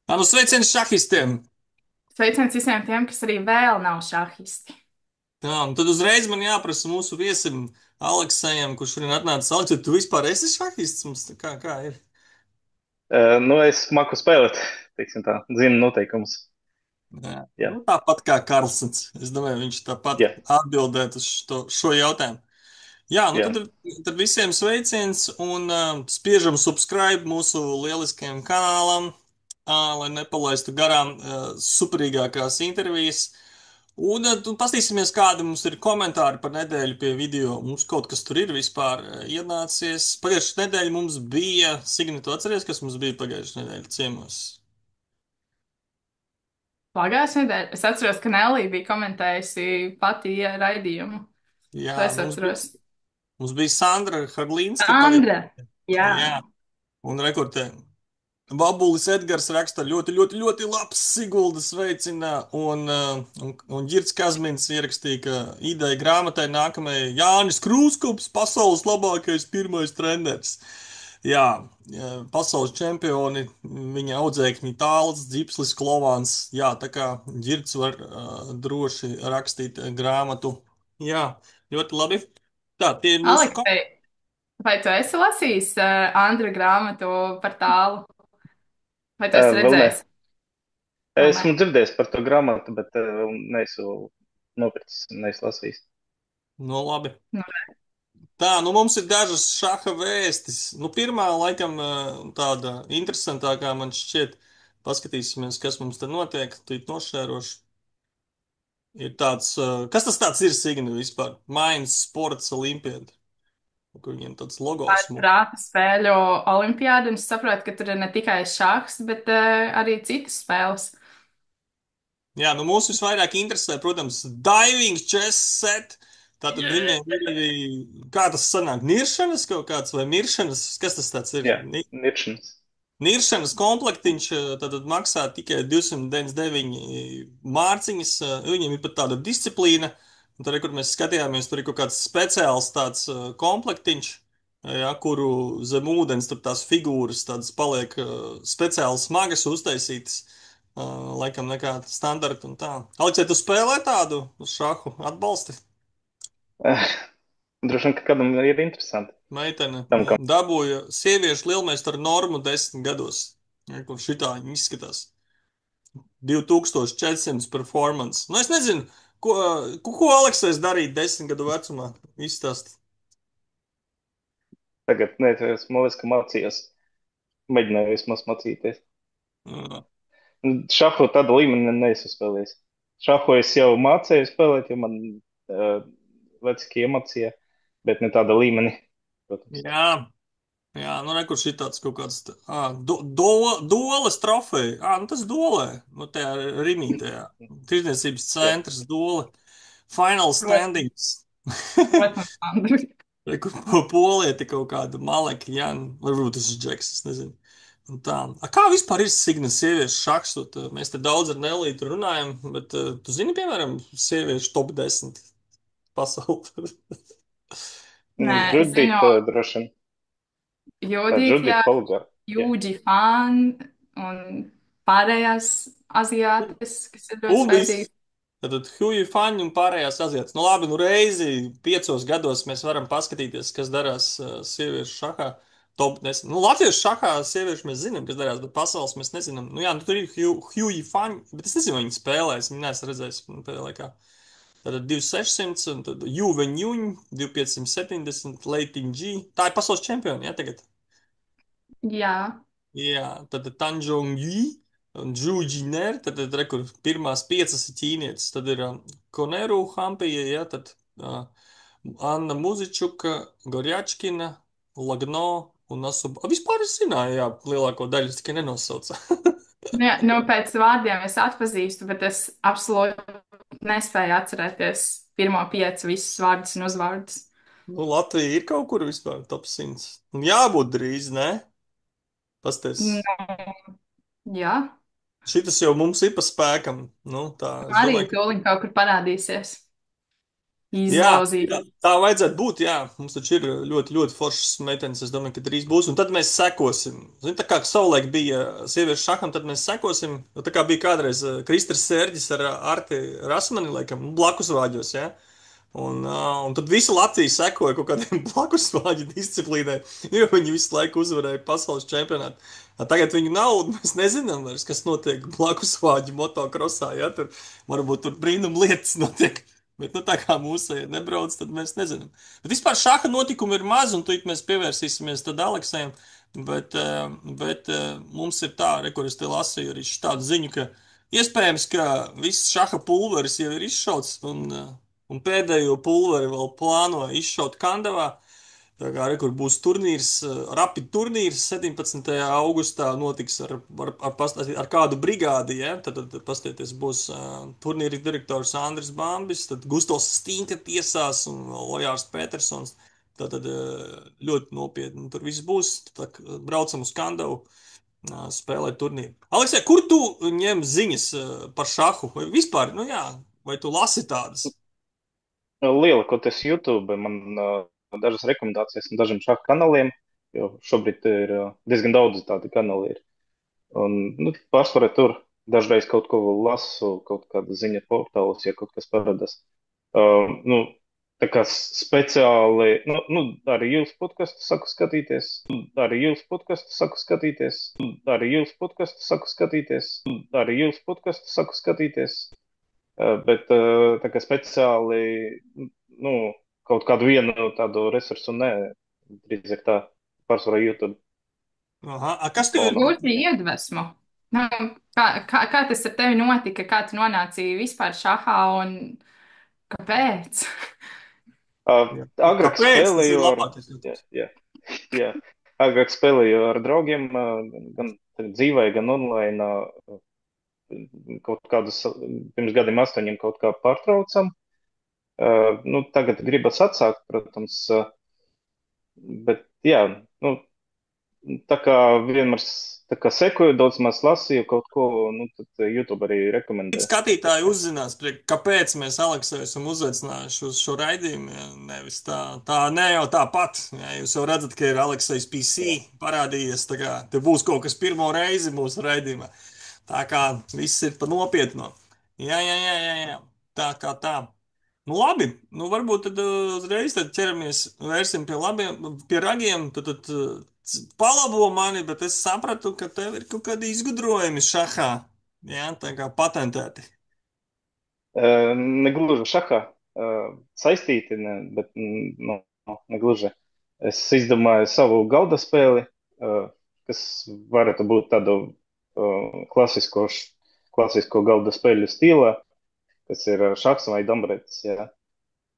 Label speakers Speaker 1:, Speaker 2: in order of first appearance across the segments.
Speaker 1: Nu sveiciens šahistiem!
Speaker 2: Sveiciens visiem tiem, kas arī vēl nav šahisti.
Speaker 1: Jā, un tad uzreiz man jāprasa mūsu viesim Aleksējam, kurš šodien atnācis. Aleks, tu vispār esi šahists? Mums kā ir?
Speaker 2: Nu, es māku spēlēt, teiksim tā, zinu noteikumus.
Speaker 1: Jā.
Speaker 2: Jā,
Speaker 1: Nu, tāpat kā Karlsons. Es domāju, viņš tāpat
Speaker 2: jā,
Speaker 1: atbildēt uz šo jautājumu. Jā, nu
Speaker 2: jā.
Speaker 1: tad visiem sveiciens un spiežam subscribe mūsu lieliskajam kanālam, lai nepalaistu garām superīgākās intervijas. Un tad paskatīsimies, kādi mums ir komentāri par nedēļu pie video. Mums kaut kas tur ir vispār ienācies. Pagājušajā nedēļā mums bija, Signi, tu atceries, kas mums bija pagājušajā nedēļā ciemos?
Speaker 2: Pagājušajā nedēļā es atceros, ka Nelija bija komentējusi pati raidījumu.
Speaker 1: Jā,
Speaker 2: To es atceros.
Speaker 1: mums bija Sandra Harlīnska
Speaker 2: Andra,
Speaker 1: pagājušajā.
Speaker 2: jā,
Speaker 1: Jā, un rekordē. Vabulis Edgars raksta ļoti, ļoti, ļoti labs Siguldas veicina, un Girts Kazmins ierakstīja, ka ideja grāmatai nākamajai Jānis Krūskops, pasaules labākais pirmais treneris. Jā, pasaules čempioni, viņa audzēkņi Tāls, Dzipslis, Klovāns, jā, tā kā Girts var droši rakstīt grāmatu. Jā, ļoti labi. Tā, tie ir mūsu
Speaker 2: Aleksei, vai tu esi lasījis Andra grāmatu par tālu? Vai tu esi Vēl nē. redzējis? Vēl nē. Esmu dzirdējis par to grāmatu, bet vēl neesmu nopircis, neesmu lasījis.
Speaker 1: no labi.
Speaker 2: Nu,
Speaker 1: Tā, nu mums ir dažas šaha vēstis. Nu, pirmā, laikam, tāda interesantākā man šķiet, paskatīsimies, kas mums te notiek, tīt nošēroši. Ir tāds, kas tas tāds ir, Signi, vispār? Mainz Sports Olimpiada, kur viņiem tāds
Speaker 2: tā
Speaker 1: logos.
Speaker 2: ir prāta spēļu olimpiāda, un es saprotu, ka tur ir ne tikai šahs, bet arī citas spēles.
Speaker 1: Jā, nu mūs visvairāk interesē, protams, diving chess set. Tātad viņiem ir arī, kā tas sanāk, niršanas kaut kāds vai miršanas, kas tas tāds ir?
Speaker 2: Jā, miršanas.
Speaker 1: Niršanas komplektiņš tad maksā tikai 299 mārciņas. Viņiem ir pat tāda disciplīna. Un tur, kur mēs skatījāmies, tur ir kaut kāds speciāls tāds komplektiņš, ja, kuru zem ūdens tur tās figūras tādas paliek speciāli smagas uztaisītas. Laikam nekā standarta un tā. Aleks, vai tu spēlē tādu šahu atbalsti?
Speaker 2: Droši vien, ka kādam ir interesanti.
Speaker 1: Meitene
Speaker 2: Tam, kam
Speaker 1: dabūja sieviešu lielmeistaru normu 10 gados. Ja, kur šitā viņa izskatās. 2400 performance. Nu, es nezinu, ko Aleksais darīja 10 gadu vecumā. Izstāst.
Speaker 2: tagad, nē, es man liekas, ka mācījos. Mēģināju vismaz mācīties.
Speaker 1: Uh,
Speaker 2: Šahu tādu līmeni neesmu spēlējis. Šahu es jau mācīju spēlēt, jo man vecāki iemācīja, bet ne tāda līmenī, protams.
Speaker 1: jā, jā, nu rekur šitāds kaut kāds. Doles trofeja. Nu tas dolē. Nu tajā rimītajā. Tirdzniecības centrs dole. Final
Speaker 2: Protams,
Speaker 1: standings.
Speaker 2: protams, Andri.
Speaker 1: Kur polieti kaut kāda maleka, jā, varbūt tas ir Džeks, es nezinu. Un tā. Kā vispār ir Signas sieviešu šachs? Mēs te daudz ar Nelītu runājam, bet tu zini, piemēram, sieviešu top 10 pasaulē.
Speaker 2: Nu,
Speaker 1: Nē.
Speaker 2: Džudita
Speaker 1: Zinu,
Speaker 2: droši vien. Džudita
Speaker 1: Judītijā,
Speaker 2: Polgar. Jā.
Speaker 1: Jūģi Fan un pārējās azijātes, kas ir ļoti
Speaker 2: Un viss.
Speaker 1: spēcīgas. Tad Huija Faņa un pārējās azijātas. Nu labi, nu reizi 5 gados mēs varam paskatīties, kas darās sieviešu šahā. Top 10. Nu, latviešu šahā sieviešu mēs zinām, kas darās, bet pasaules mēs nezinām. Nu jā, nu tur ir Huija Faņa, bet es nezinu, vai viņa spēlēs. Viņa neesmu redzējis pēdējā laikā. Tātad 2600, un tad Juveņuņ, 2570, Leitin G. Tā ir pasaules čempioni, jā, tagad.
Speaker 2: Jā,
Speaker 1: Jā, tad Tanjong Yi un Zhu Jiner, tad rekur pirmās 5 ir ķīnietis, tad ir Koneru Hampija, jā, tad uh, Anna Muzičuka, Gorjačkina, Lagno un Asuba. Vispār es zināju, jā, lielāko daļu es tikai nenosaucu.
Speaker 2: nu, jā, nu, pēc vārdiem es atpazīstu, bet es absolūti nespēju atcerēties pirmo piecu visus vārdus un uzvārdus.
Speaker 1: Nu, Latvija ir kaut kur vispār top 100. Un jābūt drīz, ne? Pasties.
Speaker 2: Nu, jā,
Speaker 1: Šitas jau mums ir pa spēkam. Nu, tā, es
Speaker 2: arī
Speaker 1: domāju, ka
Speaker 2: tūliņ kaut kur parādīsies.
Speaker 1: Jā,
Speaker 2: izlauzīt.
Speaker 1: tā vajadzētu būt. Jā. Mums taču ir ļoti, ļoti foršas meitenes. Es domāju, ka drīz būs. Un tad mēs sekosim. Zini, tā kā savulaik bija sieviešu šaham, tad mēs sekosim. Nu, tā kā bija kādreiz Kristers Sērģis ar Arti Rasmani, laikam, blakus vāģos. Ja? Un tad visa Latvija sekoja kaut kādiem blakus vāģu disciplīnai, jo viņi visu laiku uzvarēja pasaules čempionātu. Tagad viņu nav, un mēs nezinām vairs, kas notiek blakus vāģu motokrosā. Ja? Varbūt tur brīnum lietas notiek. Bet, nu, tā kā mūsu nebrauc, tad mēs nezinām. Bet vispār šāda notikuma ir maz, un tūlīt mēs pievērsīsimies tad Aleksējam. Bet mums ir tā, re, kur es te lasīju arī tādu ziņu, ka iespējams, ka viss šaha pulveris jau ir izšauts, un pēdējo pulveri vēl plāno izšaut Kandavā. Tā kā re, kur būs turnīrs, rapid turnīrs 17. augustā notiks ar kādu brigādi, ja? Tad pastieties, būs turnīra direktors Andris Bambis, tad Gustavs Stīnka tiesās un Lojārs Petersons. Tātad ļoti nopietni tur viss būs. Tā, braucam uz Kandavu, spēlēt turnīru. Aleksē, kur tu ņem ziņas par šahu? Vai vispār, nu jā, vai tu lasi tādas?
Speaker 2: Lielākoties YouTube man dažas rekomendācijas no dažiem šādu kanāliem, jo šobrīd ir diezgan daudz tādu kanālu. Ir. Un, nu, pārsvarā tur dažreiz kaut ko lasu, kaut kāda ziņa portālos, ja kaut kas parādās. Nu, tā kā speciāli, arī jūsu podkastu saku skatīties, arī jūsu podkastu saku skatīties, arī jūsu podkastu saku skatīties, arī jūsu podkastu saku skatīties. Bet tā kā speciāli, nu, kaut kādu vienu tādu resursu, nē, drīzāk tā pārsvarā YouTube.
Speaker 1: Aha, kas tev ir?
Speaker 2: Un,
Speaker 3: Gūti iedvesmu. Nu, kā tas ar tevi notika? Kā tu nonāci vispār šahā un kāpēc?
Speaker 2: agrāk
Speaker 1: Kāpēc tas ir
Speaker 2: spēlēju ar,
Speaker 1: labākais?
Speaker 2: jā, jā, jā, agrāk spēlēju ar draugiem, gan dzīvē, gan online, kaut kādus, pirms gadiem 8 kaut kā pārtraucam. Nu, tagad gribas atsākt, protams, bet jā, nu, tā kā vienmēr tā kā sekoju, daudz maz lasīju kaut ko, nu, tad YouTube arī rekomendē.
Speaker 1: Skatītāji uzzinās, kāpēc mēs Aleksu esam uzaicinājuši uz šo raidījumu. Ja? Nevis tā ne jau tāpat. Ja? Jūs jau redzat, ka ir Aleksais PC parādījies. Tā kā te būs kaut kas pirmo reizi mūsu raidījumā. Tā kā viss ir pa nopietno. Jā, jā, jā, jā, jā. Tā kā tā. Nu, labi, nu, varbūt tad uzreiz tad ķeramies, vērsim pie labiem, pie ragiem, palabo mani, bet es sapratu, ka tev ir kaut kādi izgudrojumi šahā, jā, tā kā patentēti.
Speaker 2: Negluži šahā saistīti, ne, bet nu, negluži. Es izdomāju savu galda spēli, kas varētu būt tādu klasisko galda spēļu stīlā, kas ir šahs vai dambretis. Jā.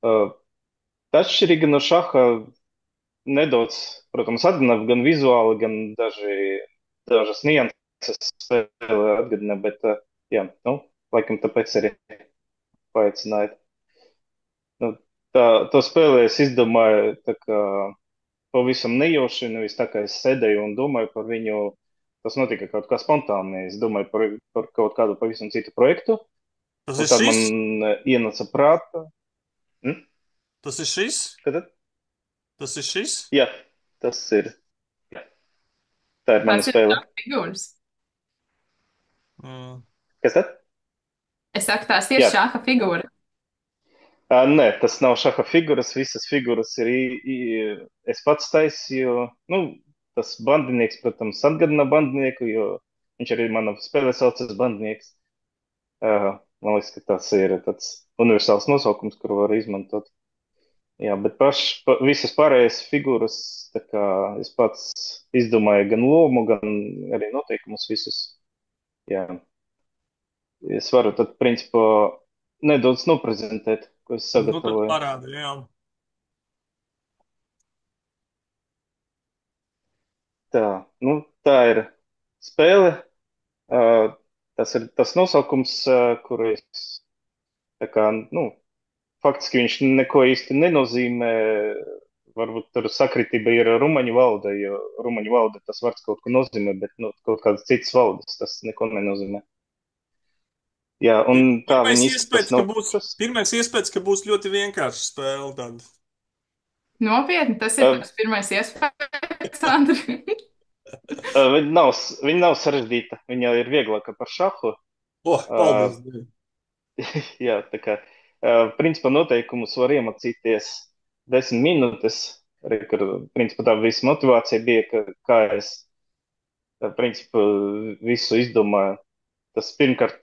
Speaker 2: Tā atšķirīga no šaha nedaudz, protams, atgādina gan vizuāli, gan dažas nianses spēlē atgādina, bet jā, nu, laikam tāpēc arī paaicinājāt. Nu, to spēlē es izdomāju tā kā pavisam nejauši, nevis tā kā es sēdēju un domāju par viņu. Tas notika kaut kā spontāni. Es domāju par kaut kādu pavisam citu projektu,
Speaker 1: Tas
Speaker 2: un
Speaker 1: ir
Speaker 2: tad
Speaker 1: šis?
Speaker 2: man ienāca prātā.
Speaker 1: Tas ir šis?
Speaker 2: Kad tad?
Speaker 1: Tas ir šis?
Speaker 2: Jā, tas ir. Jā, tā ir mana
Speaker 3: Tas ir
Speaker 2: spēle.
Speaker 3: figūras.
Speaker 1: Mm.
Speaker 2: Kas tad?
Speaker 3: Es saku, tās ir
Speaker 2: Jā.
Speaker 3: šāda figūra.
Speaker 2: Nē, tas nav šaha figūras. Visas figūras ir. Es pats taisīju. Nu, tas bandinieks, protams, atgādina bandinieku, jo viņš arī mana spēlē saucas bandinieks. Man liekas, ka tas ir tāds universāls nosaukums, kuru var izmantot. Jā, bet visas pārējās figūras, tā kā es pats izdomāju gan lomu, gan arī noteikumus visus. Jā. Es varu tad, principā, nedaudz noprezentēt, ko es
Speaker 1: Nu, tad
Speaker 2: sagatavoju.
Speaker 1: parādi, jā.
Speaker 2: Tā, nu, tā ir spēle. Tas ir tas nosaukums, kuru es, tā kā, nu, faktiski viņš neko īsti nenozīmē. Varbūt tur sakritība ir rumaņu valoda, jo rumaņu valoda tas vārds kaut ko nozīmē, bet nu, kaut kādas citas valodas tas neko nenozīmē. Jā, un tā
Speaker 1: Pirmais
Speaker 2: viņi izskatās
Speaker 1: iespējas,
Speaker 2: no
Speaker 1: ka būs,
Speaker 2: puses.
Speaker 1: pirmais iespējas, ka būs ļoti vienkārša spēle tad.
Speaker 3: Nopietni, tas ir tavs pirmais iespējas, Andri.
Speaker 2: Viņa nav sarežģīta, viņa ir vieglāka par šahu.
Speaker 1: Paldies!
Speaker 2: Jā, tā kā, principā noteikumus var iemācīties 10 minūtes. Arī, kur, principā tā visa motivācija bija, kā es, principā, visu izdomāju. Tas pirmkārt,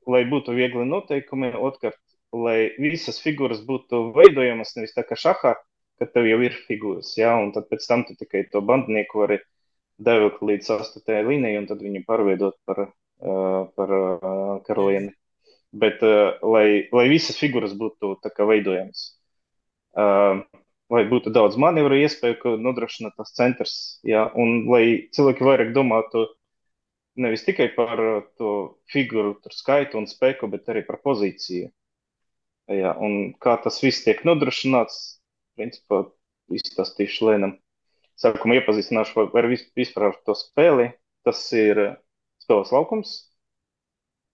Speaker 2: lai būtu viegli noteikumi, otrkārt, lai visas figūras būtu veidojamas, nevis tā kā šahā, ka tev jau ir figūras, jā, un tad pēc tam tu tikai to bandnieku vari devilkt līdz 8. līnijai, un tad viņu pārveidot par karalieni. Bet, lai visas figūras būtu tā kā veidojamas, lai būtu daudz manevru iespēju, ko nodrošina tas centrs, jā, un lai cilvēki vairāk domātu nevis tikai par to figūru skaitu un spēku, bet arī par pozīciju. Jā, un kā tas viss tiek nodrošināts, principā izstāstīšu lēnam. Sākumā iepazīstināšu ar vispār ar to spēli. Tas ir spēles laukums,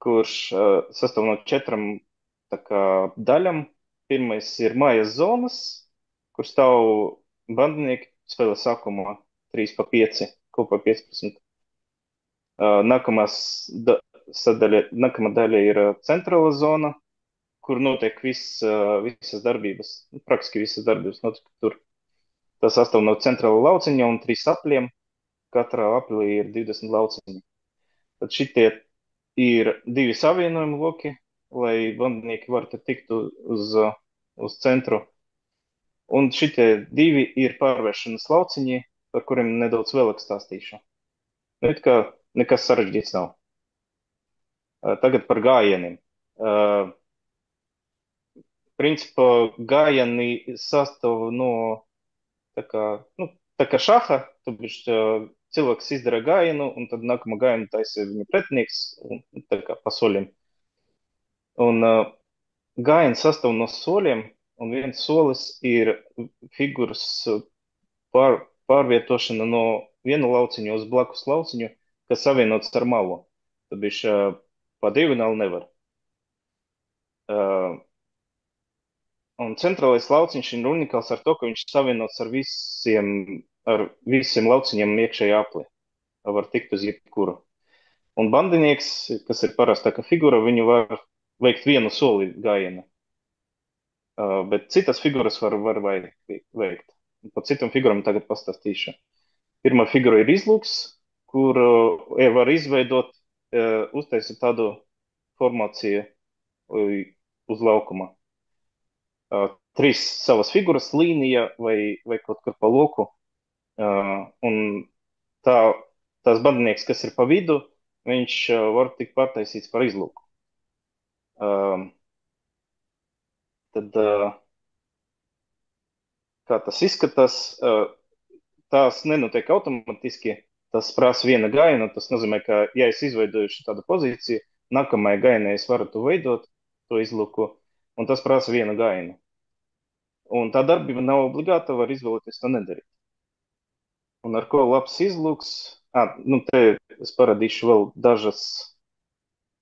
Speaker 2: kurš sastāv no 4 daļām. Pirmais ir mājas zonas, kur stāv bandinieki spēles sākumā 3 pa 5, kopā 15. Nākamā daļa ir centrāla zona, kur notiek visas darbības, praktiski visas darbības notiek tur. Tas sastāv no centrāla lauciņa un 3 apļiem. Katrā aplī ir 20 lauciņi. Tad šitie ir 2 savienojumi loki, lai bandinieki varētu tikt uz centru. Un šitie 2 ir pārvēršanas lauciņi, par kuriem nedaudz vēlāk stāstīšu. Nu, it kā nekas sarežģīts nav. Tagad par gājieniem. Principā gājieni sastāv no tā kā šaha, tad cilvēks izdara gājienu, un tad nākamā gājienu taisa viņa pretinieks, tā kā pa soļiem. Un gājiens sastāv no soļiem, un viens solis ir figūras pārvietošana no viena lauciņa uz blakus lauciņu, kas savienots ar malu. Tad viņš pa diagonāli nevar. Un centrālais lauciņš ir unikāls ar to, ka viņš savienots ar visiem lauciņiem iekšējā aplī. Var tikt uz jebkuru. Un bandinieks, kas ir parastāka figūra, viņu var veikt vienu soli gājienu. Bet citas figūras var veikt. Par citām figūrām tagad pastāstīšu. Pirmā figūra ir izlūks, kur var izveidot, uztaisīt tādu formāciju uz laukuma. 3 savas figūras, līnija vai kaut kur pa loku. Un tās bandinieks, kas ir pa vidu, viņš var tikt pārtaisīts par izlūku. Tad, kā tas izskatās, tās nenotiek automatiski, tas prasa viena gājiena, tas nozīmē, ka, ja es izveidoju tādu pozīciju, nākamajai gājienai es varu to veidot, to izlūku, un tas prasa viena gājiena. Un tā darbība nav obligāta, var izvēlēties to nedarīt. Un ar ko labs izlūks? Te es parādīšu vēl dažas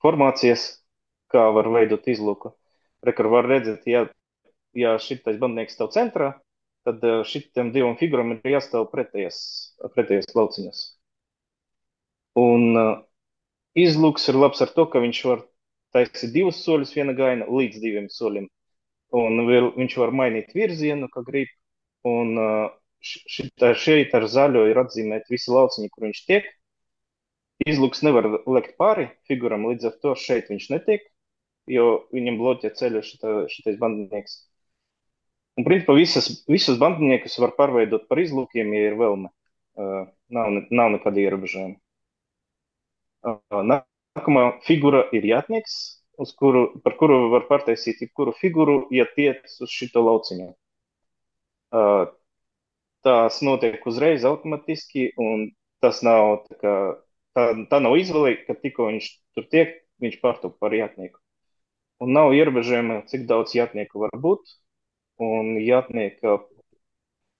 Speaker 2: formācijas, kā var veidot izlūku. Rekar var redzēt, ja šitais bandinieks stāv centrā, tad šitiem 2 figūram ir jāstāv pretējos lauciņos. Un izlūks ir labs ar to, ka viņš var taisīt 2 soļus viena gājiena līdz 2 soļiem. Un viņš var mainīt virzienu, kā grib. Un šeit ar zaļo ir atzīmēt visi lauciņi, kur viņš tiek. Izlūks nevar lekt pāri figuram, līdz ar to šeit viņš netiek, jo viņam bloķē ceļu šitais bandinieks. Un principā visus bandiniekus var pārveidot par izlūkiem, ja ir vēlme. Nav nekāda ierobežojuma. Nākamā figura ir jātnieks, par kuru var pārtaisīt jebkuru figūru, ja tiec uz šito lauciņu. Tās notiek uzreiz automatiski, un tas nav tā nav izvēle, ka tikko viņš tur tiek, viņš pārtop par jātnieku. Un nav ierobežojuma, cik daudz jātnieku var būt, un jātnieka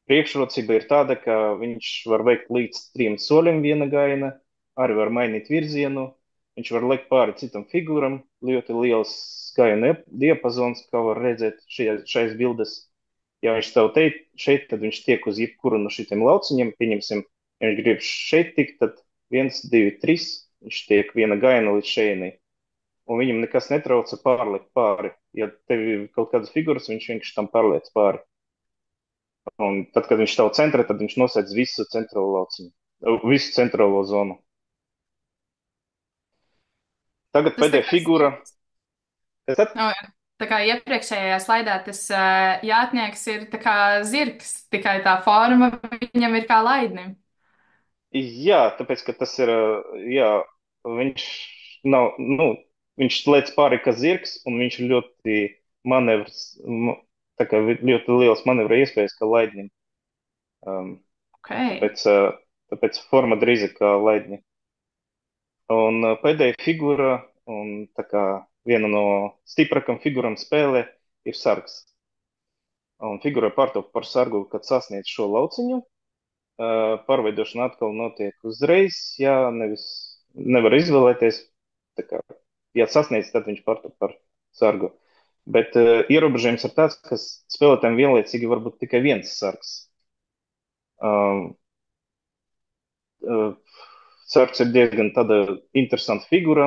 Speaker 2: priekšrocība ir tāda, ka viņš var veikt līdz 3 soļiem viena gājiena, arī var mainīt virzienu, viņš var lekt pāri citam figūram, ļoti liels gājienu diapazons, kā var redzēt šais bildes. Ja viņš stāv šeit, tad viņš tiek uz jebkuru no šitiem lauciņiem, pieņemsim, ja viņš grib šeit tikt, tad 1, 2, 3, viņš tiek viena gājiena līdz šeinī. Un viņam nekas netrauca pārlikt pāri. Ja tev ir kaut kādas figūras, viņš vienkārši tam pārliec pāri. Un tad, kad viņš stāv centrā, tad viņš nosēdz visu centrālo lauciņu, visu centrālo zonu. Tagad pēdējā figūra.
Speaker 3: Tā kā iepriekšējā slaidā tas jātnieks ir tā kā zirgs, tikai tā forma viņam ir kā laidnim.
Speaker 2: Jā, tāpēc, ka tas ir, jā, viņš nav, viņš lēc pāri kā zirgs, un viņš ļoti manevrs, tā kā ļoti liels manevra iespējas kā laidnim.
Speaker 3: Okay.
Speaker 2: Tāpēc forma drīzāk kā laidņa. Un pēdējā figūra, un tā kā viena no stiprākām figūram spēlē, ir sargs. Un figūra pārtop par sargu, kad sasniedz šo lauciņu. Pārveidošana atkal notiek uzreiz, jā, nevar izvēlēties. Tā kā, ja sasniedz, tad viņš pārtop par sargu. Bet ierobežojums ir tāds, ka spēlētājiem vienlaicīgi var būt tikai viens sargs. Sargs ir diezgan tāda interesanta figūra.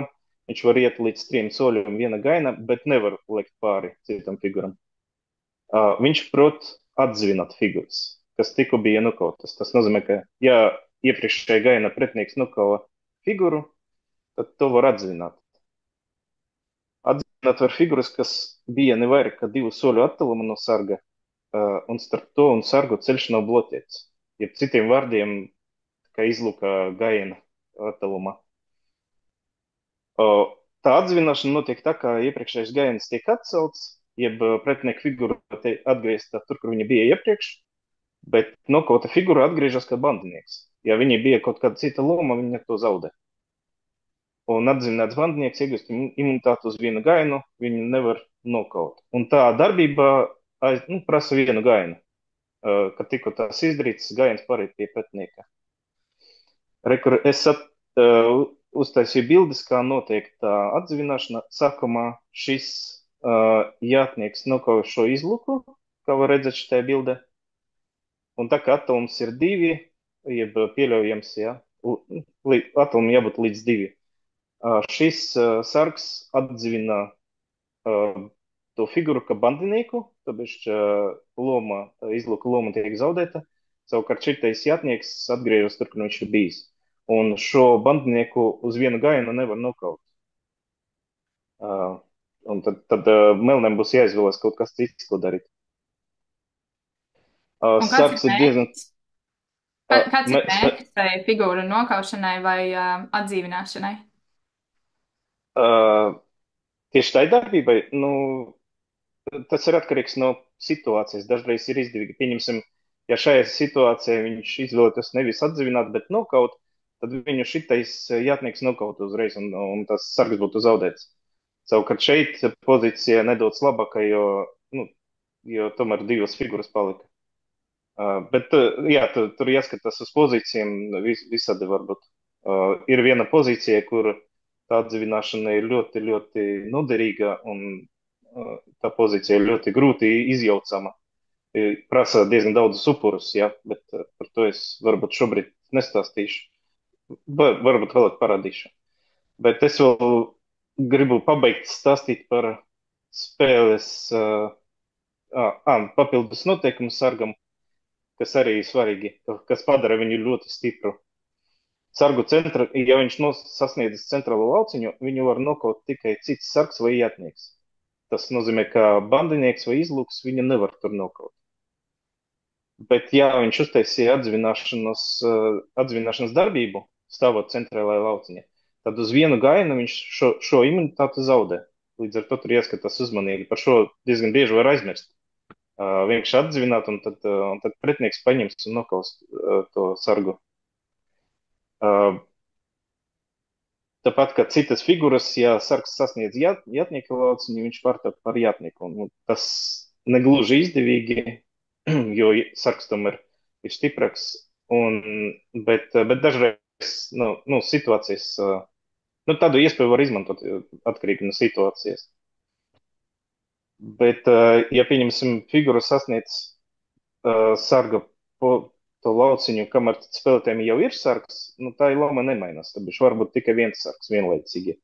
Speaker 2: Viņš var iet līdz 3 soļiem viena gaina, bet nevar lekt pāri citam figuram. Viņš prot atdzīvināt figūras, kas tikko bija nokautas. Tas nozīmē, ka ja iepriekšējā gaina pretinieks nokauja figūru, tad to var atdzīvināt. Atdzīvināt var figūras, kas bija ne vairāk kā 2 soļu attālumā no sarga, un starp to un sargu ceļš nav bloķēts. Ja citiem vārdiem, kā izluka gaina attālumā. Tā atdzīvināšana notiek tā, ka iepriekšējais gainis tiek atcelts, jeb pretinieku figūra atgriezta tur, kur viņa bija iepriekš, bet nokauta figūra atgriežas kā bandinieks. Ja viņa bija kaut kāda cita loma, viņa to zaudē. Un atdzīvināts bandinieks iegūst imunitāti uz vienu gainu, viņu nevar nokaut. Un tā darbība prasa vienu gainu. Kad tikko tās izdarīts, gains pāriet pie pretinieka. Es uztaisīju bildes, kā notiek tā atdzīvināšana. Sākumā šis jātnieks nokauj šo izluku, kā var redzēt šajā bildē. Un tā kā attālums ir 2, jeb pieļaujams, jā, attālumam jābūt līdz 2. Šis sargs atdzīvina to figūru kā bandinieku, tāpēc izluka loma tiek zaudēta. Savukārt šitais jātnieks atgriežas tur, kur viņš ir bijis. Un šo bandinieku uz vienu gainu nevar nokaut. Un tad melnēm būs jāizvēlas kaut kas cits, ko darīt. Sargs ir diezgan...
Speaker 3: Kāds ir mērķis tai figūra nokaušanai vai atdzīvināšanai?
Speaker 2: Tieši tai darbībai, tas ir atkarīgs no situācijas. Dažreiz ir izdevīgi. Pieņemsim, ja šajā situācijā viņš izvēlētos nevis atdzīvināt, bet nokaut, tad viņu šitais jātnieks nokaut uzreiz, un tas sargs būtu zaudēts. Savukārt šeit pozīcija nedaudz labāka, jo tomēr 2 figūras palika. Bet, jā, tur jāskatās uz pozīcijām, visādi varbūt. Ir viena pozīcija, kur tā atdzīvināšana ir ļoti, ļoti noderīga, un tā pozīcija ir ļoti grūti izjaucama. Prasa diezgan daudz upurus, jā, bet par to es varbūt šobrīd nestāstīšu. Varbūt vēlāk parādīšu. Bet es vēl gribu pabeigt stāstīt par spēles papildus noteikumu sargam, kas arī ir svarīgi, kas padara viņu ļoti stipru. Sargu centra, ja viņš sasniedzis centrālo lauciņu, viņu var nokaut tikai cits sargs vai jātnieks. Tas nozīmē, ka bandinieks vai izlūks viņu nevar tur nokaut. Bet ja viņš uztaisīja atdzīvināšanas darbību, stāvot centrālajā lauciņā, tad uz vienu gainu viņš šo imunitāti zaudē. Līdz ar to tur jāskatās uzmanīgi. Par šo diezgan bieži var aizmirst. Vienkārši atdzīvināt, un tad pretinieks paņems un nokaus to sargu. Tāpat kā citas figūras, ja sargs sasniedz jātnieka lauciņu, viņš pārtop par jātnieku. Un tas negluži izdevīgi, jo sargs tomēr ir stiprāks, bet dažreiz situācijas Nu, tādu iespēju var izmantot atkarīgi no situācijas. Bet, ja pieņemsim, figūra sasniedz sarga po to lauciņu, kamēr spēlētājiem jau ir sargs, nu, tā ir loma nemainās. Tad viņš var būt tikai viens sargs vienlaicīgi.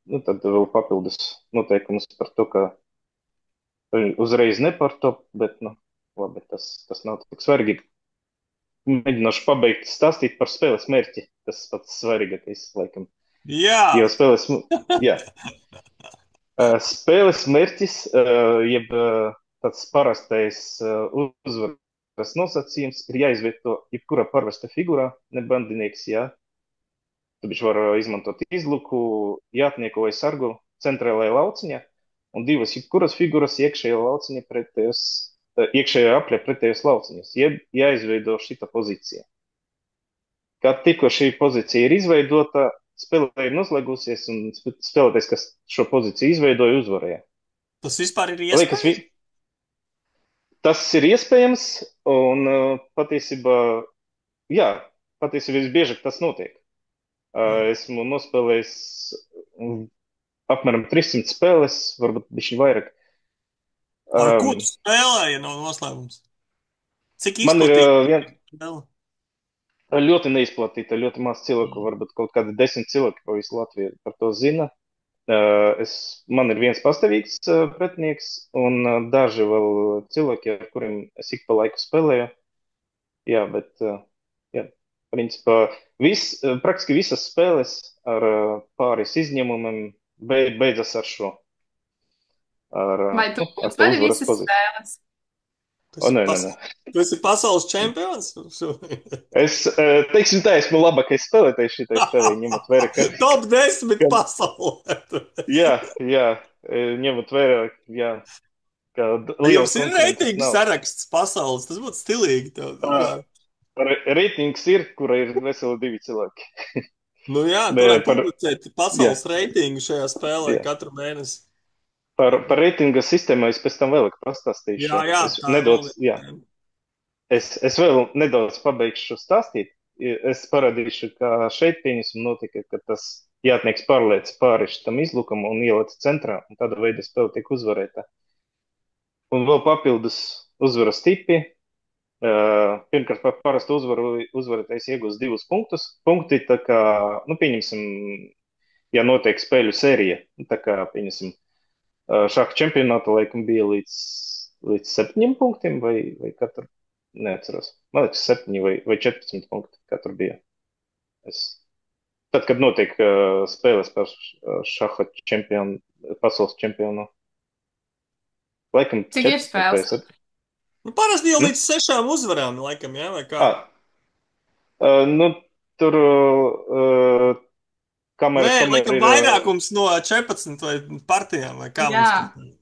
Speaker 2: Nu, tad vēl papildus noteikums par to, ka uzreiz ne par to, bet, nu, labi, tas nav tik svarīgi. Mēģināšu pabeigt stāstīt par spēles mērķi. Tas pats svarīgākais, laikam.
Speaker 1: Jā,
Speaker 2: Jo jā. Spēles mērķis, jeb tāds parastais uzvaras nosacījums, ir jāizvieto jebkurā parvesta figūrā, ne bandinieks, jā. Tad viņš var izmantot izluku, jātnieku vai sargu centrālajā lauciņā, un divas jebkuras figūras iekšējā lauciņa pretējos, iekšējā apļa pretējos lauciņus, jeb jāizveido šita pozīcija. Kad tikko šī pozīcija ir izveidota, spēle ir noslēgusies, un spēlētājs, kas šo pozīciju izveidoja, uzvarēja.
Speaker 1: tas vispār ir
Speaker 2: Liekas,
Speaker 1: iespējams.
Speaker 2: tas ir iespējams, un patiesībā, jā, patiesībā visbiežāk tas notiek. Esmu nospēlējis apmēram 300 spēles, varbūt bišķi vairāk.
Speaker 1: Ar ko tu spēlēji no noslēgums? Cik
Speaker 2: Man ir
Speaker 1: izplatīta?
Speaker 2: ļoti neizplatīta, ļoti maz cilvēku, varbūt kaut kādi 10 cilvēki pa visu Latviju par to zina. Man ir viens pastāvīgs pretinieks un daži vēl cilvēki, ar kuriem es ik pa laiku spēlēju. Jā, bet, jā, principā, praktiski visas spēles ar pāris izņēmumiem beidzas ar šo.
Speaker 3: Vai tu
Speaker 2: Ar to
Speaker 3: uzvari
Speaker 2: uzvaras
Speaker 3: visas
Speaker 2: pozīciju.
Speaker 3: spēles?
Speaker 2: Nē.
Speaker 1: Tu esi pasaules čempions?
Speaker 2: Es, teiksim tā, esmu labākais spēlētājs šitai spēlē, ņemot vērā, ka...
Speaker 1: Top 10 pasaulē.
Speaker 2: Jā, ņemot vērā, jā, ka liels
Speaker 1: Jums ir
Speaker 2: konkurences
Speaker 1: reitingu
Speaker 2: nav.
Speaker 1: saraksts pasaules, tas būtu stilīgi.
Speaker 2: Reitings ir, kura ir veseli 2 cilvēki.
Speaker 1: Nu jā,
Speaker 2: Ne,
Speaker 1: varētu
Speaker 2: par-
Speaker 1: publicēt pasaules reitingu šajā spēlē
Speaker 2: Jā.
Speaker 1: katru mēnesi.
Speaker 2: Par reitinga sistēmu es pēc tam vēl pastāstīšu.
Speaker 1: Jā,
Speaker 2: Es
Speaker 1: tā
Speaker 2: nedaudz,
Speaker 1: vēl
Speaker 2: jā, es vēl nedaudz pabeigšu stāstīt. Es parādīšu, kā šeit pieņemsim notika, ka tas jātnieks pārliec pāri šitam izlukam un ieliec centrā, un tāda veida spēle tiek uzvarēta. Un vēl papildus uzvaras tipi. Pirmkārt, par parastu uzvarētājs iegūs 2 punktus. Punkti, tā kā, nu, pieņemsim, ja notiek spēļu sērija, tā kā, pieņemsim, šāda čempionāta laikam bija līdz 7 punktiem, vai katru, neatceros. Man liekas, 7 vai 14 punkti katru bija. Tad, kad notiek spēles par šaha pasaules čempionu. Laikam
Speaker 3: Cik ir
Speaker 2: 14
Speaker 3: spēles?
Speaker 2: vai 7.
Speaker 1: Nu, parasti jau līdz 6 uzvarām, laikam, jā, vai kā?
Speaker 2: Nu, tur, kamēr
Speaker 1: Laikam
Speaker 2: ir...
Speaker 1: vairākums no 14 vai partijām, vai kā
Speaker 3: Jā.
Speaker 1: mums.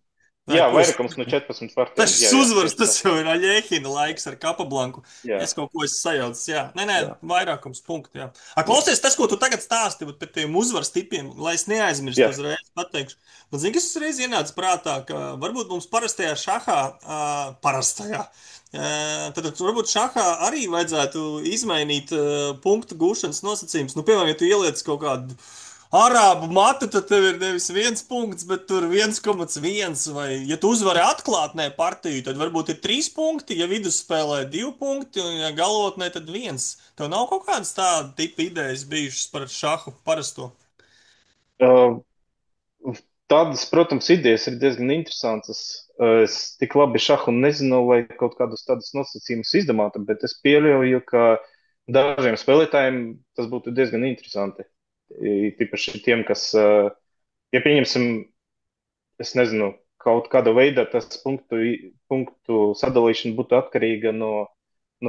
Speaker 2: Jā, vairākums no 14 partijām.
Speaker 1: Tas uzvaras, tas jau ir Aļēhina laiks ar Kapablanku.
Speaker 2: Jā.
Speaker 1: Es kaut ko esmu sajaucis, jā. Nē,
Speaker 2: Jā.
Speaker 1: vairākums punktu, jā. Klausies, tas, ko tu tagad stāsti par tiem uzvaras tipiem, lai es neaizmirstu
Speaker 2: Jā.
Speaker 1: uzreiz pateikšu. Man zini, kas uzreiz ienāca prātā, ka varbūt mums parastajā šahā, tad varbūt šahā arī vajadzētu izmainīt punktu gūšanas nosacījumus. Nu, piemēram, ja tu ieliec kaut kādu arābu matu, tad tev ir nevis 1 punkts, bet tur 1,1. Vai, ja tu uzvari atklātnē partiju, tad varbūt ir 3 punkti, ja vidusspēlē 2 punkti, un ja galotnē tad 1. Tev nav kaut kādas tāda tipa idejas bijušas par šahu parasto?
Speaker 2: Tādas, protams, idejas ir diezgan interesantas. Es tik labi šahu nezinu, lai kaut kādus tādus nosacījumus izdomātu, bet es pieļauju, ka dažiem spēlētājiem tas būtu diezgan interesanti. Tīpaši tiem, kas, ja pieņemsim, es nezinu, kaut kāda veida tas punktu sadalīšana būtu atkarīga no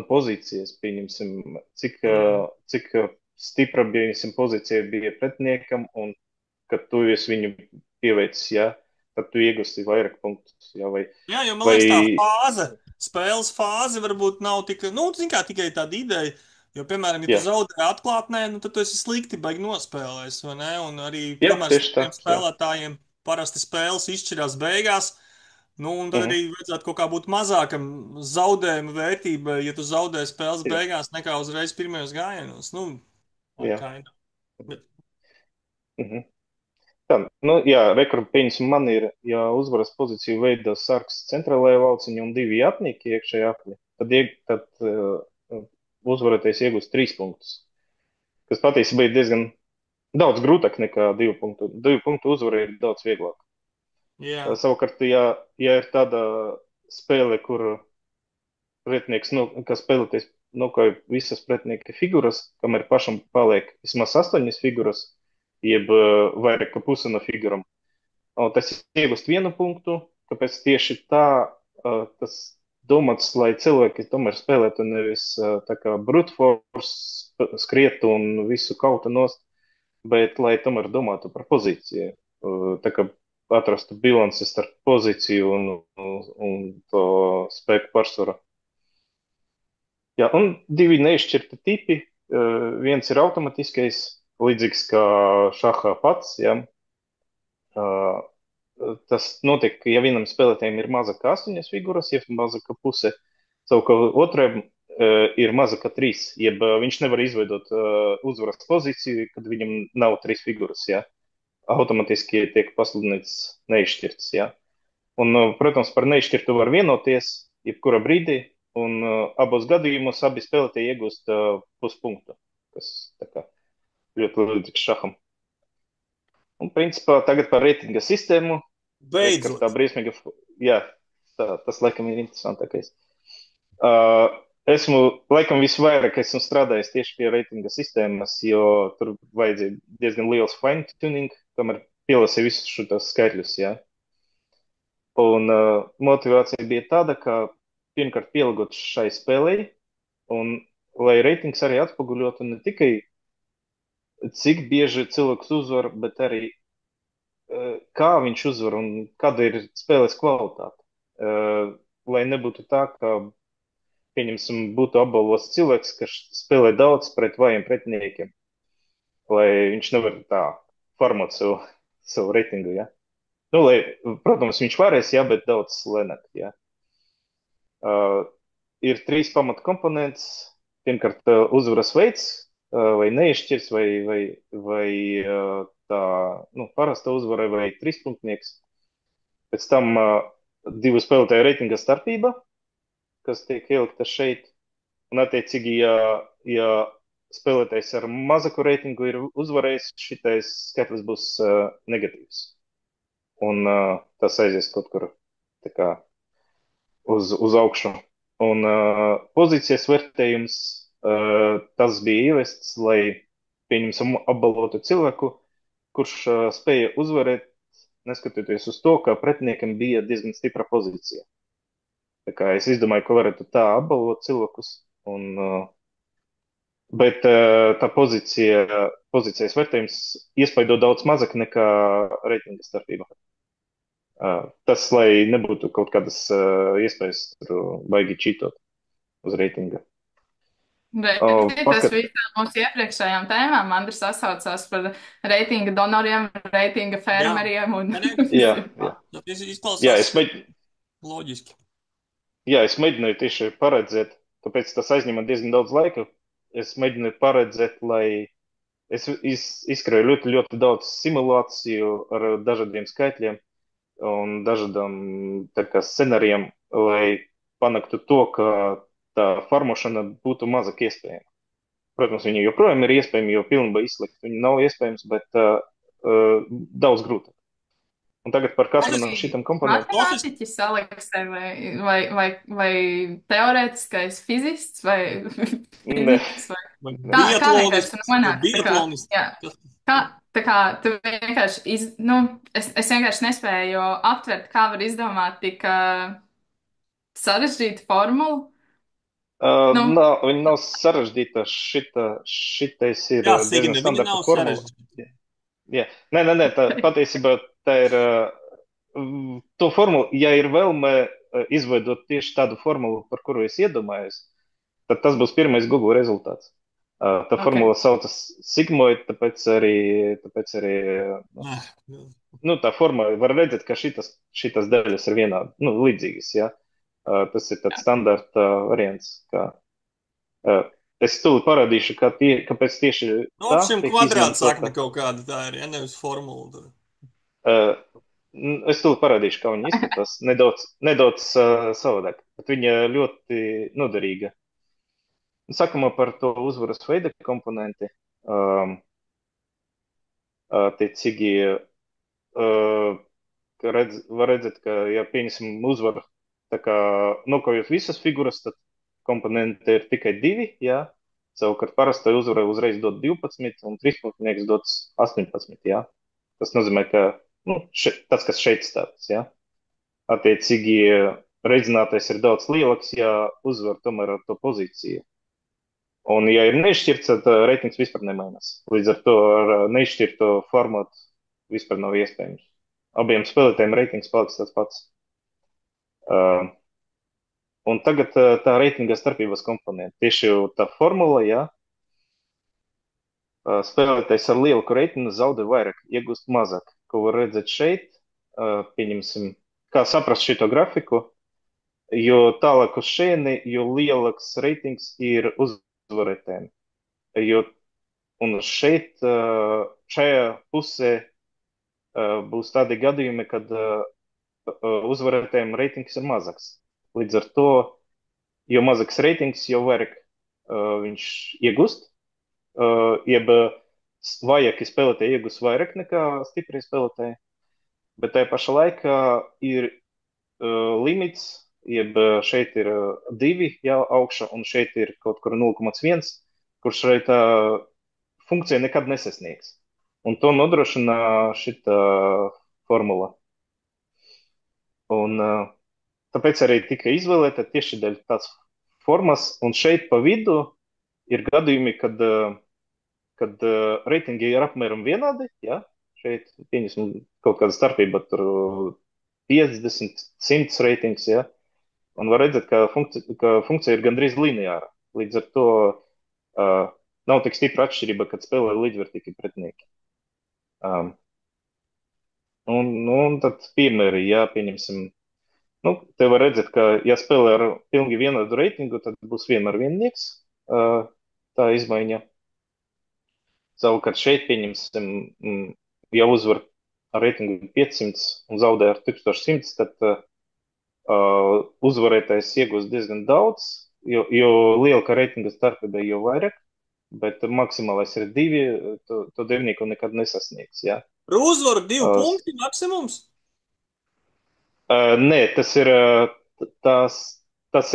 Speaker 2: pozīcijas, pieņemsim, cik stipra bija pozīcija bija pretiniekam, un kad tu viņu pieveicis, jā, tad tu iegūsi vairāk punktus. Jā,
Speaker 1: jo man liekas, tā fāze, spēles fāze varbūt nav tik, nu, zin kā, tikai tāda ideja. Jo, piemēram, ja tu zaudē atklātnē, nu, tad tu esi slikti baigi nospēlējis, vai ne? Un arī, piemēram, spēlētājiem parasti spēles izšķirās beigās, nu, un tad arī vajadzētu kaut kā būt mazākam zaudējuma vērtībai, ja tu zaudē spēles beigās, nekā uzreiz pirmajos gājienos. Nu,
Speaker 2: Mhm. Tā, nu, jā, rekords man ir, ja uzvaras pozīciju veido sarks centrālajā lauciņā un divi jatnieki iekšējā apli, tad uzvaroties iegūst 3 punktus, kas patiesībā ir diezgan daudz grūtāk nekā 2 punktu. 2 punktu uzvara ir daudz vieglāk.
Speaker 1: Jā.
Speaker 2: Savukārt, ja ir tāda spēle, kur pretinieks, kas spēlēties nokauj visas pretinieka figuras, kamēr pašam paliek vismaz 8 figuras, jeb vairāk kā puse no figurām. Tas iegūst 1 punktu, kāpēc tieši tas domāts, lai cilvēki tomēr spēlētu nevis tā kā brute force, skrietu un visu kautu nost, bet lai tomēr domātu par pozīciju. Tā kā atrastu bilanci starp pozīciju un to spēku pārsvaru. Jā, un divi neizšķirti tipi. Viens ir automātiskais, līdzīgs kā šahā pats. Ja. Tas notiek, ja vienam spēlētājam ir mazāk kā 8 figuras, jeb mazāk kā puse. Savukārt otram ir mazāk kā 3, jeb viņš nevar izveidot uzvaras pozīciju, kad viņam nav 3 figuras. Ja. Automātiski tiek pasludināts neizšķirts. Ja. Un, protams, par neizšķirtu var vienoties jebkurā brīdī, un abos gadījumos abi spēlētāji iegūst puspunktu, kas tā kā ļoti līdzīgs šaham. Un, principā, tagad par reitinga sistēmu.
Speaker 1: Beidzot.
Speaker 2: Tā briesmīga, jā, tas laikam ir interesantākais. Esmu, laikam, visvairāk esmu strādājis tieši pie reitinga sistēmas, jo tur vajadzēja diezgan liels fine-tuning, tomēr pielasīju visus šos skaitļus, jā. Un motivācija bija tāda, ka pirmkārt pielāgot šai spēlei, un lai reitings arī atspoguļotu ne tikai cik bieži cilvēks uzvar, bet arī kā viņš uzvar un kāda ir spēles kvalitāte. Lai nebūtu tā, ka, pieņemsim, būtu apbalvots cilvēks, kas spēlē daudz pret vājiem pretiniekiem, lai viņš nevar tā formot savu reitingu, ja. Nu, lai, protams, viņš varēs, jā, bet daudz lēnāk, jā. Ir 3 pamata komponents. Pirmkārt, uzvaras veids, vai neizšķirs, vai tā, parasta uzvara vai 3-punktnieks. Pēc tam 2 spēlētāju reitinga starpība, kas tiek ielikta šeit. Un, attiecīgi, ja spēlētājs ar mazāku reitingu ir uzvarējis, šitais skaitlis būs negatīvs. Un tas aizies kaut kur tā kā uz augšu. Un pozīcijas vērtējums tas bija ievests, lai pieņemsim apbalvotu cilvēku, kurš spēja uzvarēt, neskatoties uz to, ka pretiniekam bija diezgan stipra pozīcija. Tā kā es izdomāju, ka varētu tā apbalvot cilvēkus, bet tā pozīcijas vērtējums iespaido daudz mazāk nekā reitinga starpība. Tas, lai nebūtu kaut kādas iespējas baigi čītot uz reitinga.
Speaker 3: Tas viss mūsu iepriekšējām tēmām. Andris sasaucās par reitinga donoriem, reitinga fermeriem.
Speaker 2: Jā.
Speaker 1: Tas izklausās loģiski.
Speaker 2: Jā, es mēģināju tieši paredzēt, tāpēc tas aizņem diezgan daudz laika. Es mēģināju paredzēt, lai es izskrēju ļoti, ļoti daudz simulāciju ar dažādiem skaitļiem un dažādām scenarijiem, lai panāktu to, ka tā formošana būtu mazāk iespējama. Protams, viņa joprojām ir iespējama, jo pilnībā izslēgt viņa nav iespējams, bet daudz grūtāk. Un tagad par katru no šitām komponentiem.
Speaker 3: Matemātiķis, Aleksei, vai teorētiskais fizists, vai fiziks, vai kā vienkārši nonākt? Tā kā tu vienkārši, es vienkārši nespēju aptvert, kā var izdomāt tik sarežģītu formulu.
Speaker 2: Viņa nav sarežģīta. Šitais ir diezgan standarta formula. Jā. Nē, tā patiesībā tā ir to formulu, ja ir vēlme izveidot tieši tādu formulu, par kuru es iedomājos, tad tas būs pirmais Google rezultāts. Tā formula saucas sigmoid, tāpēc arī tā formula var redzēt, ka šitas daļas ir vienādi, līdzīgas, jā. Tas ir tāds standarta variants, kā Es tūlīt parādīšu, kāpēc tieši
Speaker 1: Nu,
Speaker 2: tā
Speaker 1: apšiem
Speaker 2: tiek
Speaker 1: kvadrātsakne
Speaker 2: izmantota.
Speaker 1: kaut kāda tā ir, ja nevis formula. Tur.
Speaker 2: Uh, es tūlīt parādīšu, kā viņa izskatās. Nedaudz savādāk, bet viņa ļoti noderīga. Sākumā par to uzvaras veida komponenti. Attiecīgi, var redzēt, ka, ja pieņemsim uzvaru, tā kā nokojot visas figuras, tad komponenti ir tikai 2, jā. Savukārt parastai uzvarai uzreiz dod 12, un 13 dod 18, jā. Tas nozīmē, ka tas, kas šeit stāsts, jā. Attiecīgi, reizinātais ir daudz lielāks, ja uzvar tomēr ar to pozīciju. Un, ja ir nešķirts, tad reitings vispār nemainās. Līdz ar to ar nešķirto formātu vispār nav iespējams. Abiem spēlētājiem reitings paliks tas pats. Un tagad tā reitinga starpības komponenta. Tieši tā formula, ja spēlētājs ar lielāku reitingu zaudē vairāk, iegūst mazāk. Ko var redzēt šeit, pieņemsim, kā saprast šito grafiku, jo tālāk uz šeini, jo lielāks reitings ir uzvarētājiem. Un šeit, šajā pusē būs tādi gadījumi, kad uzvarētājiem reitings ir mazāks. Līdz ar to, jo mazāks reitings, jo vairāk viņš iegūst, jeb vājāki spēlētāji iegūst vairāk nekā stiprie spēlētāji, bet tajā pašā laikā ir limits, jeb šeit ir 2 jau augša, un šeit ir kaut kur 0,1, kurš šeit funkcija nekad nesasniegs. Un to nodrošina šita formula. Un tāpēc arī tika izvēlēta tieši dēļ tās formas, un šeit pa vidu ir gadījumi, kad reitingi ir apmēram vienādi, ja? Šeit pieņemsim kaut kāda starpība, tur 50, 100 reitings, ja? Un var redzēt, ka funkcija ir gandrīz lineāra. Līdz ar to nav tik stipra atšķirība, kad spēlē līdzvērtīgi pretinieki. Un tad piemēri, ja pieņemsim, te var redzēt, ka ja spēlē ar pilnīgi vienādu reitingu, tad būs vienmēr viennieks tā izmaiņa. Savukārt šeit pieņemsim, ja uzvar ar reitingu 500 un zaudē ar 1100, tad uzvarētājs iegūs diezgan daudz, jo lielāka reitinga starpība, jo vairāk, bet maksimālais ir 2, to devnieku nekad nesasniegs, jā.
Speaker 1: Par uzvaru 2 punkti maksimums?
Speaker 2: Nē, tas ir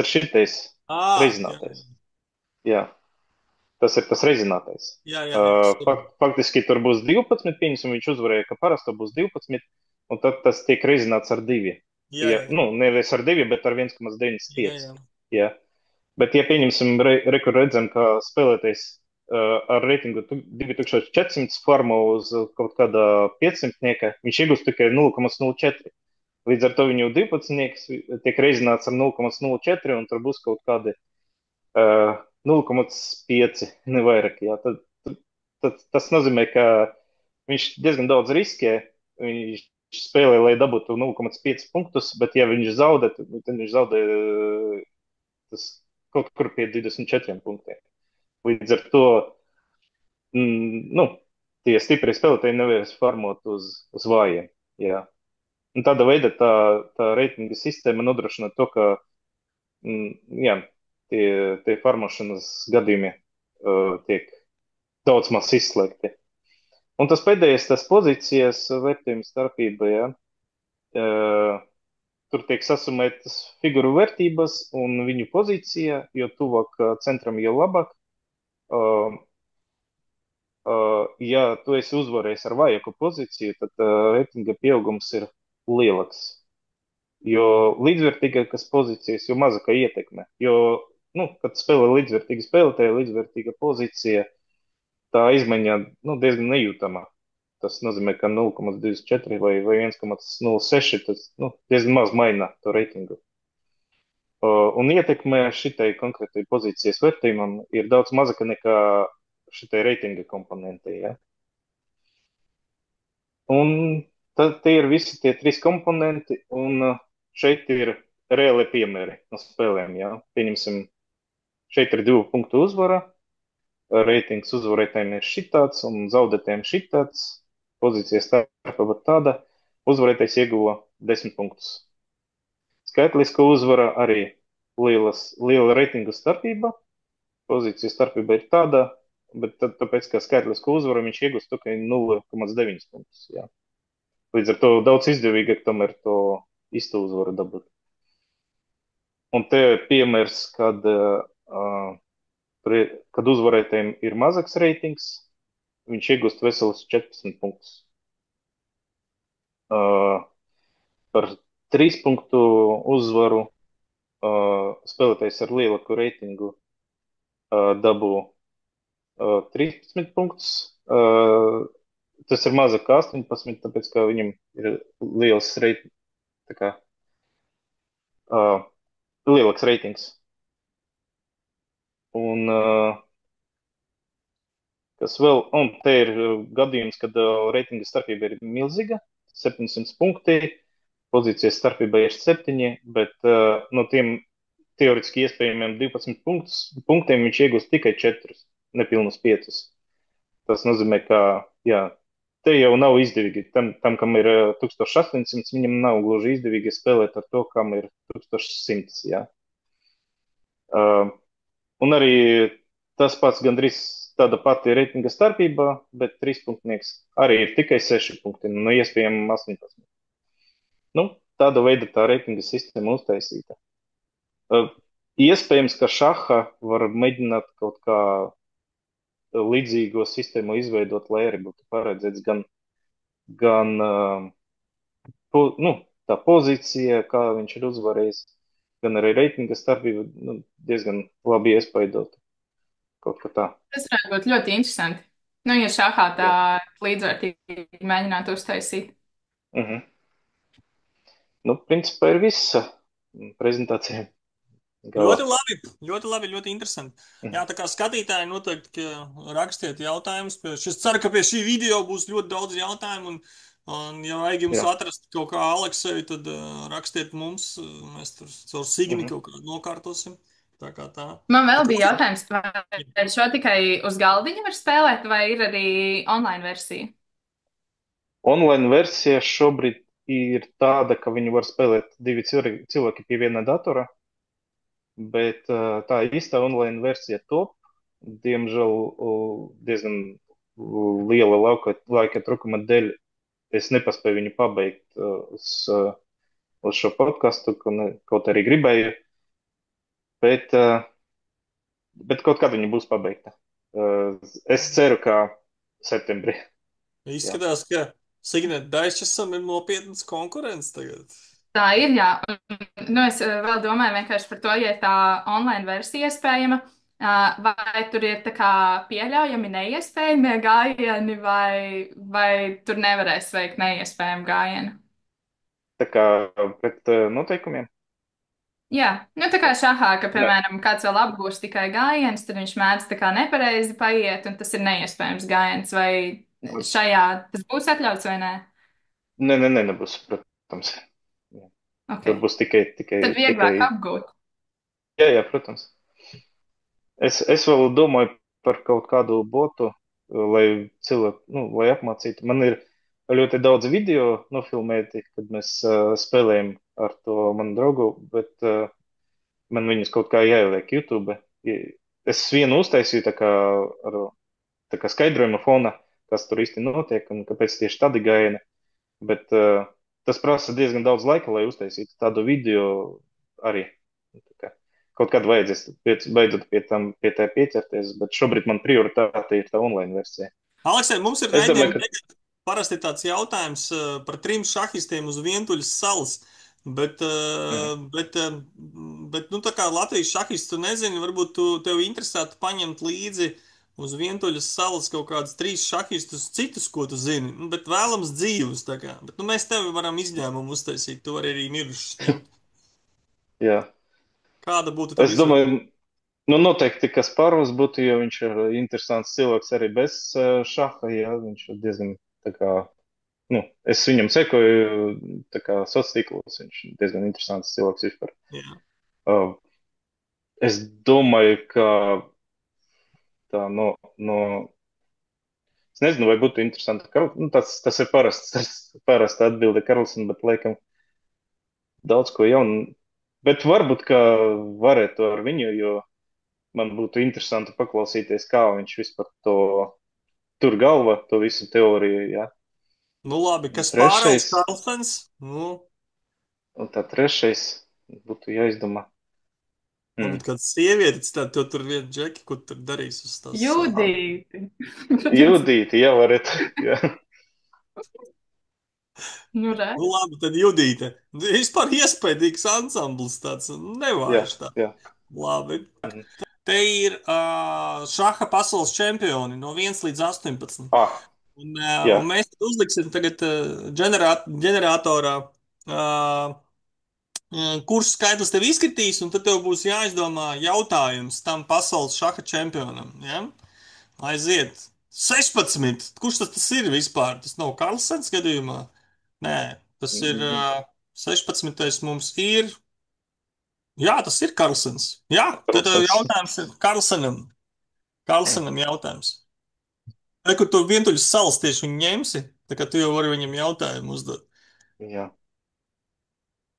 Speaker 2: šitais reizinātais. Jā, tas ir tas reizinātais.
Speaker 1: Jā.
Speaker 2: Faktiski tur būs 12, pieņemsim, viņš uzvarēja, ka parasta būs 12, un tad tas tiek reizināts ar 2.
Speaker 1: Jā.
Speaker 2: Nevis ar 2, bet ar 1,95. Jā. Bet, ja pieņemsim, rekur redzam, ka spēlētais ar reitingu 2400 formu uz kaut kāda 500, viņš iegūst tikai 0,04. Līdz ar to viņu 12 tiek reizināts ar 0,04, un tur būs kaut kādi 0,5, ne vairāk. Jā. Tad tas nozīmē, ka viņš diezgan daudz riskē. Viņš spēlē, lai dabūtu 0,5 punktus, bet ja viņš zaudē, tad viņš zaudē tas kaut kur pie 24 punktiem. Līdz ar to tie stiprie spēlētāji nevarēs farmot uz vājiem. Jā. Un tāda veida tā reitinga sistēma nodrošina to, ka tie farmošanas gadījumi tiek daudz maz izslēgti. Un tas pēdējais, tas pozīcijas vērtējuma starpība, jā. Tur tiek sasumētas figuru vērtības un viņu pozīcija, jo tuvāk centram, jo labāk. Ja tu esi uzvarējis ar vājāku pozīciju, tad reitinga pieaugums ir lielāks. Jo līdzvērtīgākas pozīcijas, jo mazāka ietekme. Jo, kad spēlē līdzvērtīga spēlētāja, līdzvērtīga pozīcija, tā izmaiņa diezgan nejūtama. Tas nozīmē, ka 0,24 vai 1,06 tas diezgan maz maina to reitingu. Un ietekme šitai konkrētai pozīcijas vērtējumam ir daudz mazāka nekā šitai reitinga komponentei. Ja? Un tad tie ir visi tie 3 komponenti, un šeit ir reāli piemēri no spēlēm. Ja? Pieņemsim, šeit ir 2 punktu uzvara, Reitings uzvarētājiem ir šitāds un zaudētājiem šitāds. Pozīcijas starpā var tāda. Uzvarētājs ieguva 10 punktus. Skaitliska uzvara arī liela reitingu starpība. Pozīciju starpība ir tāda, bet tāpēc, ka skaitlisko uzvaru viņš iegūst tikai 0,9 punktus. Jā. Līdz ar to daudz izdevīgāk tomēr to īsto uzvaru dabūt. Un te ir piemērs, kad uzvarētājiem ir mazāks reitings, viņš iegūst veselus 14 punktus. Par 3 punktu uzvaru spēlētājs ar lielāku reitingu dabū 13 punktus. Tas ir mazāk kā 18, tāpēc, ka viņam ir liels reitings, tā kā lielāks reitings. Un kas vēl, un te ir gadījums, kad reitinga starpība ir milzīga, 700 punkti, pozīcijas starpība ir 7, bet no tiem teoretiski iespējamiem 12 punktiem viņš iegūst tikai 4, nepilnus 5. Tas nozīmē, ka, jā, te jau nav izdevīgi. Tam kam ir 1800, viņam nav gluži izdevīgi spēlēt ar to, kam ir 1100, jā. Un arī tas pats gandrīz tāda pati reitinga starpība, bet 3 punktnieks arī ir tikai 6 punkti, no iespējami 18. Nu, tāda veida tā reitinga sistēma uztaisīta. Iespējams, ka šaha var mēģināt kaut kā līdzīgo sistēmu izveidot, lai arī būtu paredzēts gan tā pozīcija, kā viņš ir uzvarējis, gan arī reitinga starpība diezgan labi iespaidot. Kaut kā tā.
Speaker 3: Tas varētu būt ļoti interesanti. Nu, ja šahā tā līdzvērtīgi mēģinātu uztaisīt.
Speaker 2: Nu, principā ir visa prezentācija.
Speaker 1: Ļoti labi, ļoti interesanti. Jā, tā kā skatītāji noteikti rakstiet jautājumus. Es ceru, ka pie šī video būs ļoti daudz jautājumu. Un ja vajag jums atrast kaut kā Alekseju, tad rakstiet mums. Mēs tur caur Signi kaut kā nokārtosim. Tā kā tā.
Speaker 3: Man vēl bija jautājums, vai šo tikai uz galdiņa var spēlēt, vai ir arī online versija?
Speaker 2: Online versija šobrīd ir tāda, ka viņu var spēlēt 2 cilvēki pie viena datora. Bet tā īsta online versija top, diemžēl diezgan liela laika trūkuma dēļ es nepaspēju viņu pabeigt uz šo podcastu, kaut arī gribēju, bet kaut kad viņa būs pabeigta. Es ceru, ka septembrī.
Speaker 1: Izskatās, ka Signet Daičesam ir nopietnas konkurences tagad.
Speaker 3: Tā ir, jā. Nu, es vēl domāju vienkārši par to, ja tā online versija iespējama, vai tur ir tā kā pieļaujami neiespējamie gājieni, vai tur nevarēs veikt neiespējamu gājienu?
Speaker 2: Tā kā pret noteikumiem?
Speaker 3: Jā, nu tā kā šahā, ka, piemēram, kāds vēl apgūst tikai gājienus, tad viņš mēdz tā kā nepareizi paiet, un tas ir neiespējams gājiens, vai šajā tas būs atļauts vai nē?
Speaker 2: Nē, nebūs, protams.
Speaker 3: Okay.
Speaker 2: Tad būs tikai.
Speaker 3: Tad vieglāk apgūt.
Speaker 2: Jā, protams. Es vēl domāju par kaut kādu botu, lai cilvēku, lai apmācītu. Man ir ļoti daudz video nofilmēti, kad mēs spēlējam ar to manu draugu, bet man viņus kaut kā jāieliek YouTube. Es vienu uztaisīju tā kā skaidrojuma fona, kas tur īsti notiek un kāpēc tieši tādi gājieni, bet tas prasa diezgan daudz laika, lai uztaisītu tādu video arī. Kaut kad vajadzēs beidzot pie tā pieķerties, bet šobrīd man prioritāte ir tā online versija.
Speaker 1: Aleksei, mums ir mēģinājumi parasti tāds jautājums par 3 šahistiem uz Vientuļas salas, bet nu tā kā Latvijas šahists tu nezini, varbūt tev interesētu paņemt līdzi uz Vientuļas salas kaut kādus 3 šahistus citus, ko tu zini, bet vēlams dzīvus tā kā. Bet mēs tevi varam izņēmumu uztaisīt, tu vari arī mirušus ņemt.
Speaker 2: Jā.
Speaker 1: Kāda būtu tā?
Speaker 2: Es domāju, noteikti, ka Spārvs būtu, jo viņš ir interesants cilvēks arī bez šaha, jā, viņš ir diezgan tā kā, es viņam sekoju tā kā sociālos, viņš ir diezgan interesants cilvēks vispār.
Speaker 1: Jā.
Speaker 2: Es domāju, ka tā no es nezinu, vai būtu interesanti. Nu, tas ir parasta atbilde Karlsson, bet laikam daudz ko jaunu. Bet varbūt, ka varētu ar viņu, jo man būtu interesanti paklausīties, kā viņš vispār to tur galva, to visu teoriju, jā.
Speaker 1: Nu labi,
Speaker 2: Un
Speaker 1: kas pārēls
Speaker 2: trešais,
Speaker 1: Karlsens? Nu,
Speaker 2: un tā trešais būtu jāizdomā.
Speaker 1: varbūt kāda sieviete, tad tur viena džeki, kur tur darīs uz tās.
Speaker 3: Judīti.
Speaker 2: Judīti, jā, varētu, jā.
Speaker 3: Nu, re.
Speaker 1: Nu labi, tad Judīte. Vispār iespējīgs ansamblis tāds, nevājš tā.
Speaker 2: Jā.
Speaker 1: Labi.
Speaker 2: Mhm.
Speaker 1: Te ir šaha pasaules čempioni no 1 līdz 18.
Speaker 2: Ah, jā.
Speaker 1: Un mēs uzliksim tagad ģeneratorā, kurš skaitlis tev izkritīs, un tad tev būs jāizdomā jautājums tam pasaules šaha čempionam. Ja? Aiziet. 16. Kurš tas ir vispār? Tas nav Karlsens gadījumā? Nē, tas ir 16. mums ir. Jā, tas ir Karlsens. Jā, tad jautājums ir Karlsenam. Karlsenam jautājums. Vai kur tu vientuļus salas tieši viņu ņemsi? Tā kā tu jau vari viņam jautājumu uzdot.
Speaker 2: Jā.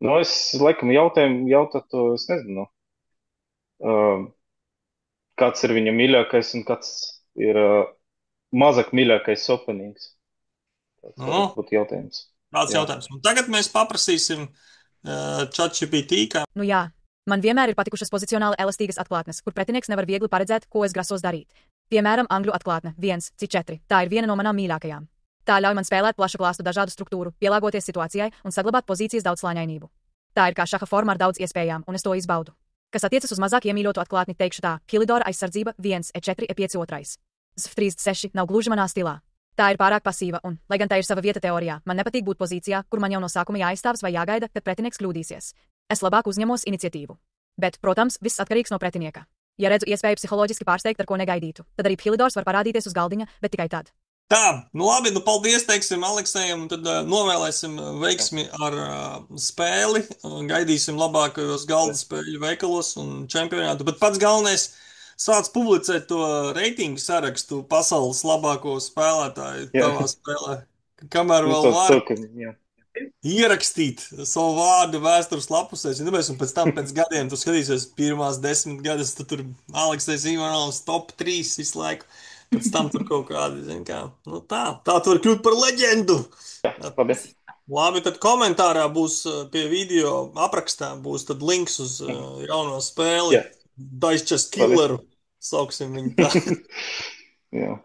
Speaker 2: Nu, es laikam jautāt to, es nezinu. Kāds ir viņa mīļākais un kāds ir mazāk mīļākais openings? Tas būtu jautājums.
Speaker 1: Tāds jautājums. Un tagad mēs paprasīsim ChatGPT, kā.
Speaker 4: Nu jā, man vienmēr ir patikušas pozicionāli elastīgas atklātnes, kur pretinieks nevar viegli paredzēt, ko es grasos darīt. Piemēram, angļu atklātne 1/4. Tā ir viena no manām mīļākajām. Tā ļauj man spēlēt plašu klāstu dažādu struktūru, pielāgoties situācijai un saglabāt pozīcijas daudzslāņainību. Tā ir kā šaha forma ar daudz iespējām, un es to izbaudu. Kas attiecas uz mazāk iemīļotu atklātni, teikšu tā: Kilidora aizsardzība 1/4/5. ZF36 nav gluži manā stilā. Tā ir pārāk pasīva un, lai gan tā ir sava vieta teorijā, man nepatīk būt pozīcijā, kur man jau no sākuma jāizstāvs vai jāgaida, kad pretinieks kļūdīsies. Es labāk uzņemos iniciatīvu. Bet, protams, viss atkarīgs no pretinieka. Ja redzu iespēju psiholoģiski pārsteigt, ar ko negaidītu, tad arī Kilidors var parādīties uz galdiņa, bet tikai tad.
Speaker 1: Tā, nu labi, nu paldies, teiksim, Aleksējam, un tad novēlēsim veiksmi ar spēli, gaidīsim labākajos galda spēļu veikalos un čempionātu, bet pats galvenais sāc publicēt to reitingu sarakstu pasaules labāko spēlētāju tavā spēlē, kamēr vēl var ierakstīt savu vārdu vēstures lapusēs, un pēc tam pēc gadiem tu skatīsies pirmās 10 gadus, tu tur Aleksējs Ivanovs top 3 visu laiku. Pēc tam tur kaut kādi, zin kā, nu tā tu vari kļūt par leģendu.
Speaker 2: Labi.
Speaker 1: Labi, tad komentārā būs pie video aprakstā būs tad links uz jauno spēli. Dice Chess Killeru, sauksim viņu tā.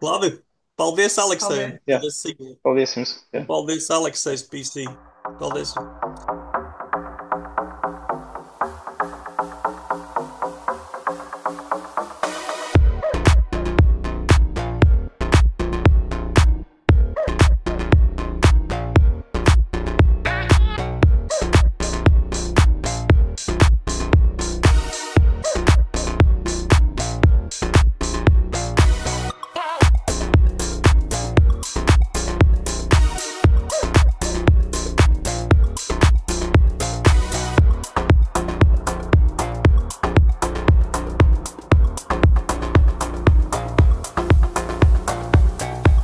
Speaker 1: Labi, paldies Aleksējam.
Speaker 2: Paldies jums.
Speaker 1: Paldies Aleksējs PC. Paldies.